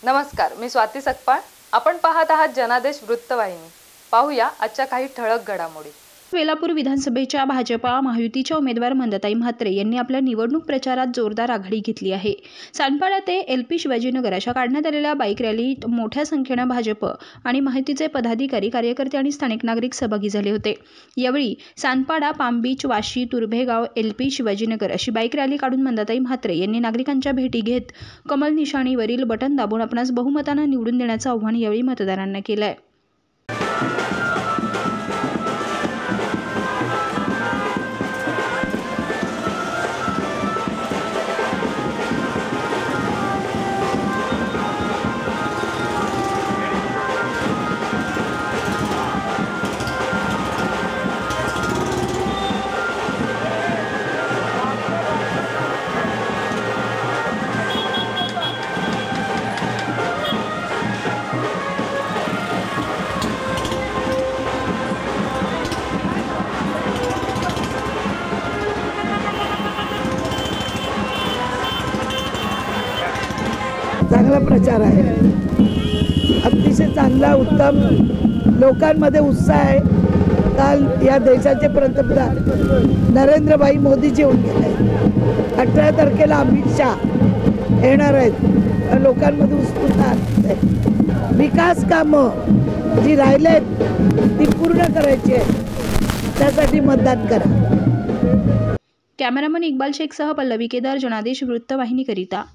नमस्कार, मी स्वाती सकपाळ. आपण पाहत आहात जनादेश वृत्तवाहिनी. पाहूया आजच्या काही ठळक घडामोडी. वेलापूर विधानसभेच्या भाजपा महायुतीच्या उमेदवार मंदाताई म्हात्रे यांनी आपल्या निवडणूक प्रचारात जोरदार आघाडी घेतली आहे. सानपाडा ते एल.पी. शिवाजीनगर अशा काढण्यात आलेल्या बाईक रॅलीत मोठ्या संख्येनं भाजप आणि महायुतीचे पदाधिकारी, कार्यकर्ते आणि स्थानिक नागरिक सहभागी झाले होते. यावेळी Sanpada, palm beach, Vashi, Turbhegaon, LP. Shivajinagar अशी बाईक रॅली काढून मंदाताई म्हात्रे यांनी नागरिकांच्या भेटी घेत कमल निशाणीवरील बटन दाबून आपणास बहुमतानं निवडून देण्याचं आव्हान यावेळी मतदारांना केलं आहे. चांगला प्रचार आहे, अतिशय चांगला, उत्तम, लोकांमध्ये उत्साह आहे. काल या देशाचे पंतप्रधान नरेंद्रभाई मोदीजी येऊन गेले. 18 तारखेला अमित शाह येणार आहेत. लोकांमध्ये उत्सुकता आहे. विकास कामं जी राहिलेत ती पूर्ण करायची आहे, त्यासाठी मतदान करा. कॅमेरामन इक्बाल शेखसह पल्लवी केदार, जनादेश वृत्तवाहिनीकरिता.